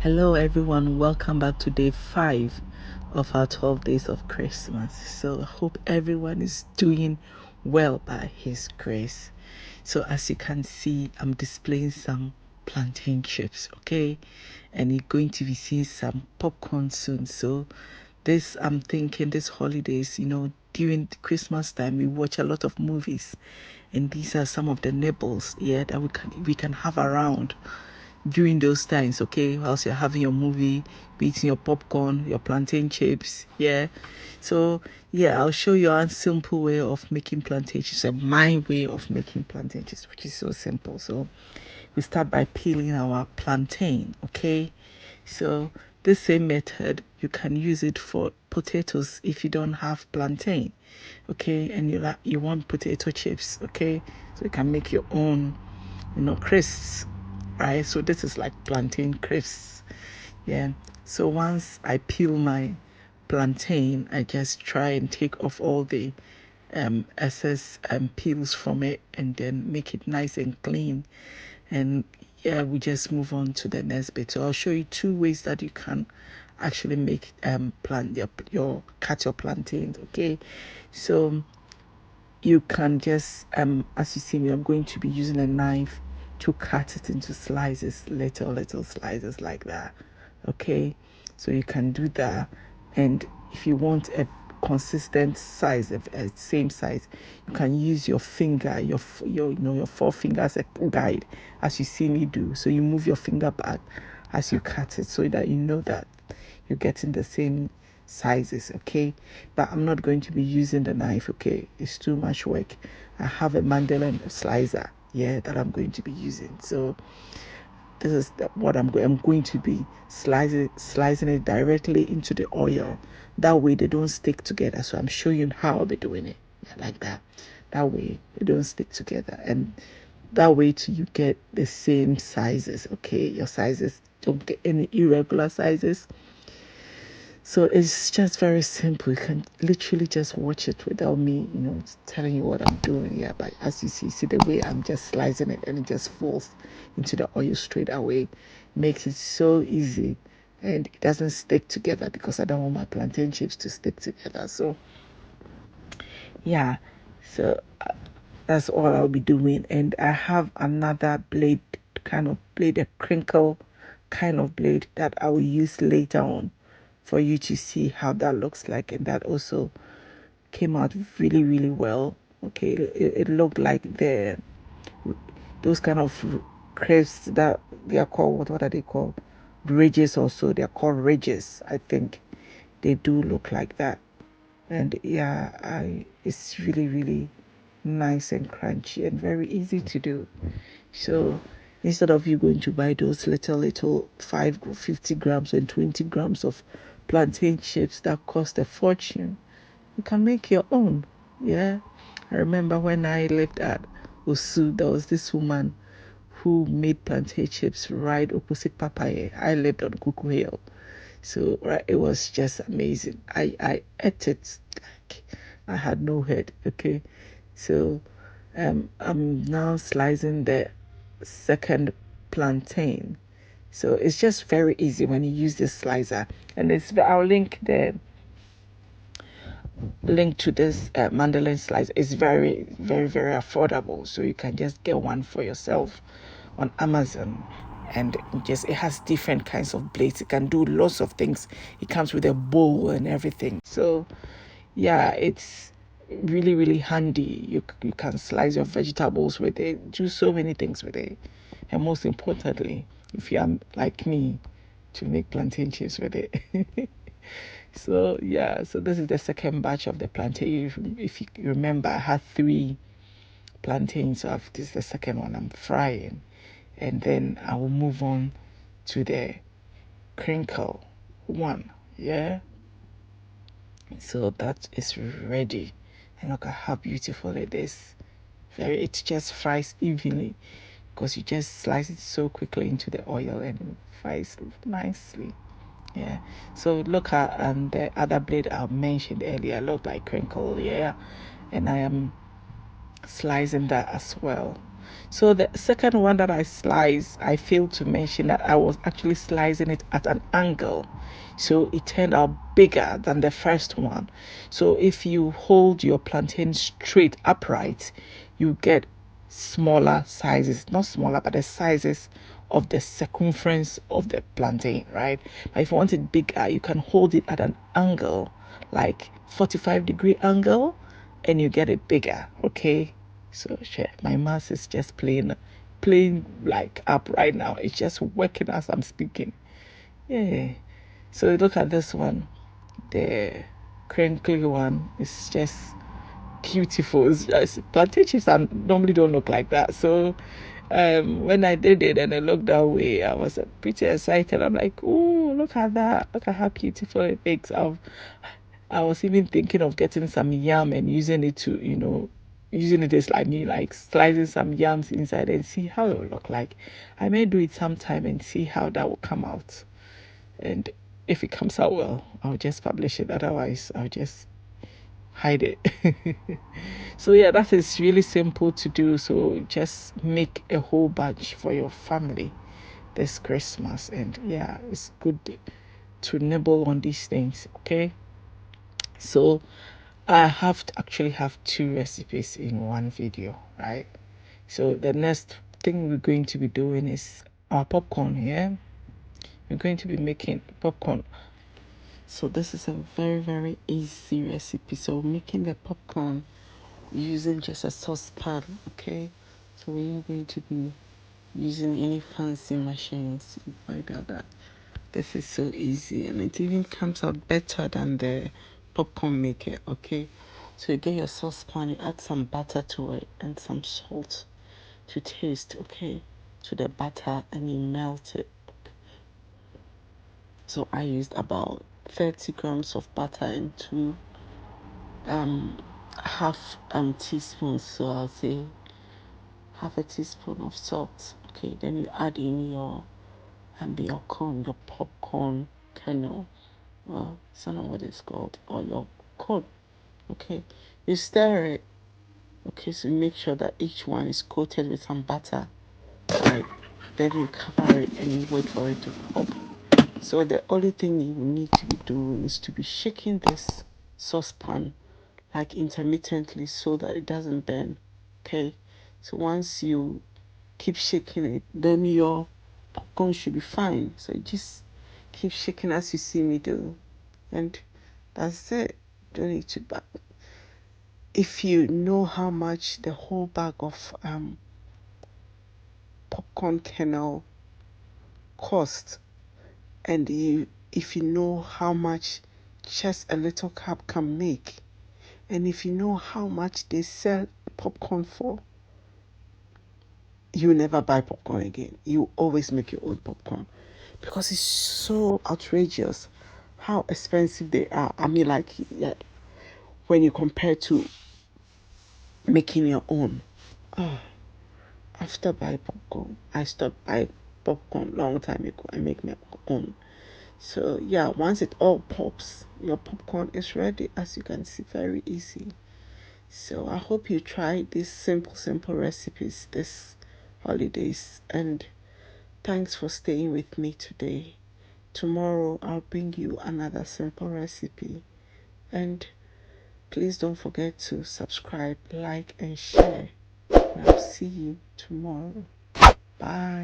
Hello, everyone. Welcome back to day 5 of our 12 days of Christmas. So, I hope everyone is doing well by His grace. So, as you can see, I'm displaying some plantain chips, okay? And you're going to be seeing some popcorn soon. So, I'm thinking this holidays, during the Christmas time, we watch a lot of movies, and these are some of the nibbles, that we can have around during those times, okay, whilst you're having your movie, eating your popcorn, your plantain chips. So I'll show you a simple way of making plantain chips, and my way of making plantain chips, which is so simple. So we start by peeling our plantain, okay? So this same method, you can use it for potatoes if you don't have plantain, okay? And you want potato chips, okay? So you can make your own, crisps, right? So this is like plantain crisps. So once I peel my plantain, I just try and take off all the excess peels from it, and then make it nice and clean. And we just move on to the next bit. So I'll show you 2 ways that you can actually make your cut your plantains, okay? So you can just as you see me, I'm going to be using a knife to cut it into slices, little slices like that, okay? So you can do that. And if you want a consistent size, a same size, you can use your finger, your forefinger as a guide, as you see me do. So you move your finger back as you cut it, so that you know that you're getting the same sizes, okay? But I'm not going to be using the knife, okay? It's too much work. I have a mandolin slicer, that I'm going to be using. So this is what I'm going to be slicing it directly into the oil. That way they don't stick together. So I'm showing you how I'll be doing it, like that. That way they don't stick together, and that way too you get the same sizes, okay? Your sizes don't get any irregular sizes. So it's just very simple. You can literally just watch it without me, telling you what I'm doing. But as you see the way I'm just slicing it, and it just falls into the oil straight away. Makes it so easy, and it doesn't stick together, because I don't want my plantain chips to stick together. So yeah, so that's all I'll be doing. And I have another blade, a crinkle kind of blade that I will use later on for you to see how that looks like. And that also came out really, really well. Okay, it looked like those kind of crisps that they are called, what are they called? Ridges, also. They're called ridges, I think. They do look like that. And it's really, really nice and crunchy and very easy to do. So instead of you going to buy those little 50 grams and 20 grams of plantain chips that cost a fortune, you can make your own. I remember when I lived at Osu, there was this woman who made plantain chips right opposite Papaye. I lived on Kuku Hill. So it was just amazing. I ate it like I had no head. Okay, so I'm now slicing the second plantain. So it's just very easy when you use this slicer, and I'll link to this mandolin slicer. It's very, very, very affordable, so you can just get one for yourself on Amazon. And it has different kinds of blades. It can do lots of things. It comes with a bowl and everything. So it's really, really handy. You can slice your vegetables with it, do so many things with it. And most importantly, if you are like me, to make plantain chips with it. So this is the second batch of the plantain. If you remember, I had 3 plantains. So this is the second one I'm frying, and then I will move on to the crinkle one. So that is ready, and look at how beautiful it is. It just fries evenly, because you just slice it so quickly into the oil, and it fries nicely. So look at the other blade I mentioned earlier, looked like crinkle. And I am slicing that as well. So the second one that I sliced, I failed to mention that I was actually slicing it at an angle, so it turned out bigger than the first one. So if you hold your plantain straight upright, you get smaller sizes, not smaller, but the sizes of the circumference of the plantain, right? But if you want it bigger, you can hold it at an angle, like 45-degree angle, and you get it bigger. Okay, so my mouse is just playing like up right now. It's just working as I'm speaking. Yeah. So look at this one, the crinkly one. It's just beautiful. It's just, plantain chips normally don't look like that. So when I did it and it looked that way, I was pretty excited. I'm like, oh, look at that. Look at how beautiful it makes. I was even thinking of getting some yam and using it to, using it as like slicing some yams inside and see how it will look like. I may do it sometime and see how that will come out. And if it comes out well, I'll just publish it. Otherwise, I'll just hide it. So yeah, that is really simple to do. So just make a whole batch for your family this Christmas, and yeah, it's good to nibble on these things. Okay, so I have to actually have two recipes in one video, right? So the next thing we're going to be doing is our popcorn here. We're going to be making popcorn. So this is a very, very easy recipe. So making the popcorn using just a saucepan, okay? So we're not going to be using any fancy machines like that. This is so easy, and it even comes out better than the popcorn maker, okay? So you get your saucepan, you add some butter to it and some salt to taste, okay, to the butter, and you melt it. So I used about 30 grams of butter and two half teaspoons, so I'll say half a teaspoon of salt. Okay, then you add in your corn, your popcorn kernel. Well, it's not what it's called, or your corn. Okay, you stir it. Okay, so make sure that each one is coated with some butter. Right, then you cover it and you wait for it to pop. So the only thing you need to be doing is to be shaking this saucepan like intermittently so that it doesn't burn. Okay, so once you keep shaking it, then your popcorn should be fine. So you just keep shaking as you see me do, and that's it. Don't need to back. If you know how much the whole bag of popcorn kernel cost, and if you know how much just a little cup can make, and if you know how much they sell popcorn for, you never buy popcorn again. You always make your own popcorn, because it's so outrageous how expensive they are. I mean, like, yeah, when you compare to making your own. Oh, after buying popcorn, I stopped buying popcorn long time ago. I make my own. So yeah, once it all pops, your popcorn is ready. As you can see, very easy. So I hope you try these simple recipes this holidays, and thanks for staying with me today. Tomorrow I'll bring you another simple recipe, and please don't forget to subscribe, like, and share. And I'll see you tomorrow. Bye.